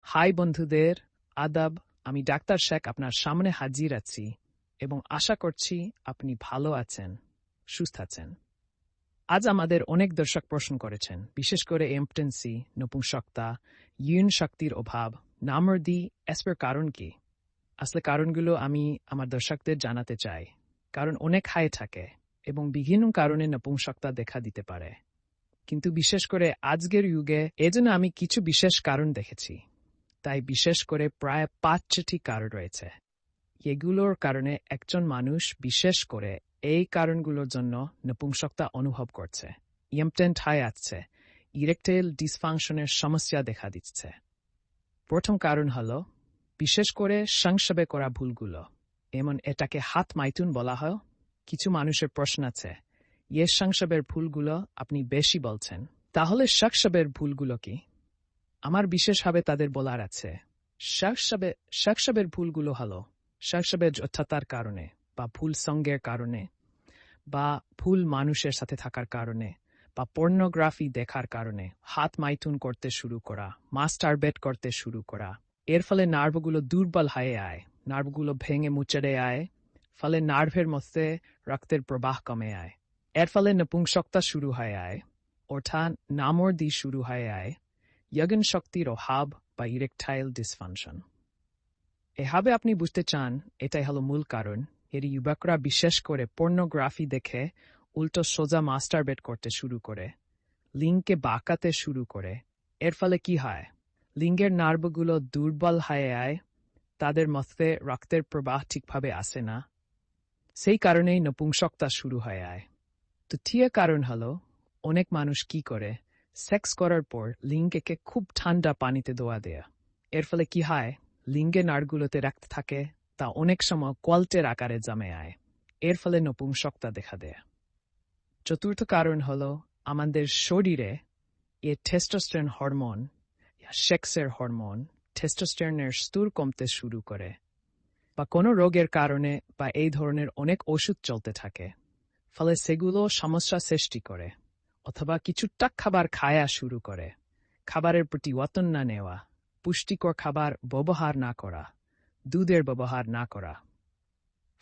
High বন্ধুদের, আদাব। আমি ডাক্তার শেখ আপনার সামনে হাজির আছি এবং আশা করছি আপনি ভালো আছেন, সুস্থ আছেন। আজ আমাদের অনেক দর্শক প্রশ্ন করেছেন, বিশেষ করে ইম্পটেন্সি, নপুংসকতা, ইউন শক্তির অভাব, নামর্দি এসবের কারণ কি? আসলে কারণগুলো আমি আমার দর্শকদের জানাতে চাই, কারণ অনেক হাই থাকে এবং বিভিন্ন কারণে নপুংসকতা দেখা দিতে পারে। কিন্তু বিশেষ করে আজকের যুগে এজন্য আমি কিছু বিশেষ কারণ দেখেছি। তাই বিশেষ করে প্রায় ৫টি কারণ রয়েছে। এগুলোর কারণে একজন মানুষ বিশেষ করে এই কারণগুলোর জন্য নপুংসকতা অনুভব করছে, ইম্পটেন্ট হয়ে আসছে, ইরেকটাইল ডিসফাংশনের সমস্যা দেখা দিচ্ছে। প্রথম কারণ হলো বিশেষ করে সংক্ষেপে করা ভুলগুলো, এমন এটাকে হাত মাইথুন বলা হয়। কিছু মানুষের প্রশ্ন আছে, সংক্ষেপের ভুলগুলো আপনি বেশি বলছেন, তাহলে সংক্ষেপের ভুলগুলো কি? আমার বিশেষভাবে তাদের বলার আছে, সংক্ষেপের ভুলগুলো হলো সংক্ষেপের যথার্থতার কারণে বা ভুল সঙ্গের কারণে বা ভুল মানুষের সাথে থাকার কারণে বা পর্নোগ্রাফি দেখার কারণে হাত মাইথুন করতে শুরু করা, মাস্টারবেট করতে শুরু করা। এর ফলে নার্ভগুলো দুর্বল হয়ে আয়, নার্ভগুলো ভেঙে মুচড়ে আয়, ফলে নার্ভের মধ্যে রক্তের প্রবাহ কমে আয়। এর ফলে নপুংসকতা শুরু হয়ে আয়, অর্থাৎ নামর্দি শুরু হয়ে আয়, যৌন শক্তির অভাব বা ইরেকটাইল ডিসফাংশন। এভাবে আপনি বুঝতে চান এটাই হলো মূল কারণ। এর যুবকরা বিশেষ করে পর্নোগ্রাফি দেখে উল্টো সোজা মাস্টারবেট করতে শুরু করে, লিঙ্গকে বাঁকাতে শুরু করে। এর ফলে কি হয়? লিঙ্গের নার্ভগুলো দুর্বল হয়ে আয়, তাদের মধ্যে রক্তের প্রবাহ ঠিকভাবে আসে না, সেই কারণেই নপুংসকতা শুরু হয়ে আয়। তৃতীয় কারণ হলো অনেক মানুষ কি করে, সেক্স করার পর লিঙ্গকে খুব ঠান্ডা পানিতে ধোয়া দেয়া। এর ফলে কি হয়, লিঙ্গের নাড়গুলোতে রক্ত থাকে, তা অনেক সময় কোয়াল্টের আকারে জমে আয়। এর ফলে নপুংসকতা দেখা দেয়। চতুর্থ কারণ হলো আমাদের শরীরে টেস্টোস্টেরন হরমোন, সেক্সের হরমোন, টেস্টোস্টেরনের স্তর কমতে শুরু করে, বা কোনো রোগের কারণে বা এই ধরনের অনেক ওষুধ চলতে থাকে, ফলে সেগুলো সমস্যা সৃষ্টি করে। অথবা কিছুটা খাবার খায়া শুরু করে, খাবারের প্রতি যত্ন না নেওয়া, পুষ্টিকর খাবার ব্যবহার না করা, দুধের ব্যবহার না করা,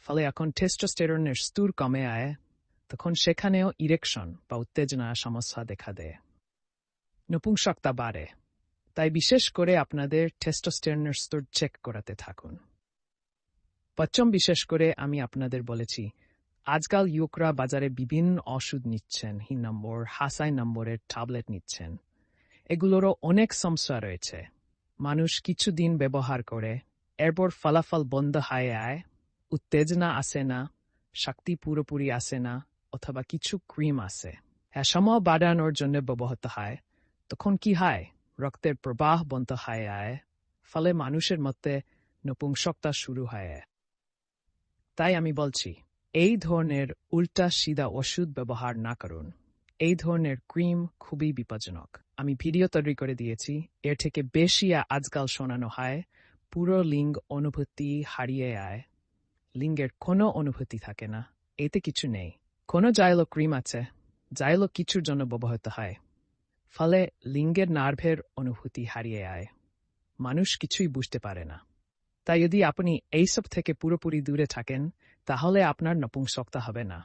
ফলে এখন টেস্টোস্টেরনের স্তর কমে আয়, তখন সেখানেও ইরেকশন বা উত্তেজনা সমস্যা দেখা দেয়, নপুংসকতা বাড়ে। তাই বিশেষ করে আপনাদের টেস্টোস্টেরনের স্তর চেক করাতে থাকুন। পঞ্চম, বিশেষ করে আমি আপনাদের বলেছি, আজকাল যুবকরা বাজারে বিভিন্ন ওষুধ নিচ্ছেন, হিন নম্বর, হাসাই নম্বরের ট্যাবলেট নিচ্ছেন। এগুলোরও অনেক সমস্যা রয়েছে। মানুষ কিছুদিন ব্যবহার করে, এরপর ফলাফল বন্ধ হয়ে আয়, উত্তেজনা আসে না, শক্তি পুরোপুরি আসে না, অথবা কিছু ক্রিম আসে, সময় বাড়ানোর জন্য ব্যবহৃত হয়। তখন কি হয়, রক্তের প্রবাহ বন্ধ হয়ে আয়, ফলে মানুষের মধ্যে নপুংসকতা শুরু হয়। তাই আমি বলছি, এই ধরনের উল্টা সিধা ওষুধ ব্যবহার না করুন। এই ধরনের ক্রিম খুবই বিপজ্জনক। আমি ভিডিও তৈরি করে দিয়েছি, এর থেকে বেশি আজকাল শোনানো হয়, পুরো লিঙ্গ অনুভূতি হারিয়ে আয়, লিঙ্গের কোনো অনুভূতি থাকে না, এতে কিছু নেই। কোনো জাইলো ক্রিম আছে, জাইলো কিছুর জন্য ব্যবহৃত হয়, ফলে লিঙ্গের নার্ভের অনুভূতি হারিয়ে আয়, মানুষ কিছুই বুঝতে পারে না। তাই যদি আপনি এইসব থেকে পুরোপুরি দূরে থাকেন, তাহলে আপনার নপুংসকতা হবে না।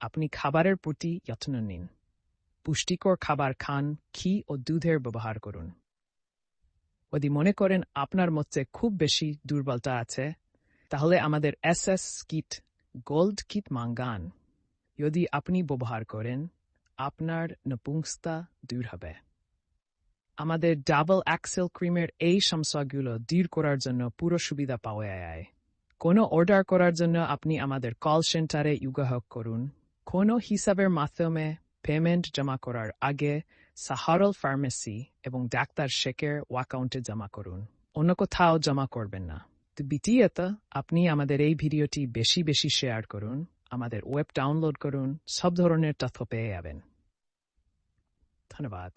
আপনি খাবারের প্রতি যত্ন নিন, পুষ্টিকর খাবার খান, ঘি ও দুধের ব্যবহার করুন। যদি মনে করেন আপনার মধ্যে খুব বেশি দুর্বলতা আছে, তাহলে আমাদের SS kit, gold kit Mangan. যদি আপনি ব্যবহার করেন, আপনার নপুংসতা দূর হবে। আমাদের ডাবল অ্যাক্সেল ক্রিমের এই সমস্যাগুলো দূর করার জন্য পুরো সুবিধা পাওয়া যায়। কোনো অর্ডার করার জন্য আপনি আমাদের কল সেন্টারে যোগাযোগ করুন। কোনো হিসাবের মাধ্যমে পেমেন্ট জমা করার আগে সাহারল ফার্মেসি এবং ডাক্তার শেখের অ্যাকাউন্টে জমা করুন, অন্য কোথাও জমা করবেন না। তো দ্বিতীয়ত, আপনি আমাদের এই ভিডিওটি বেশি বেশি শেয়ার করুন, আমাদের ওয়েব ডাউনলোড করুন, সব ধরনের তথ্য পেয়ে যাবেন। ধন্যবাদ।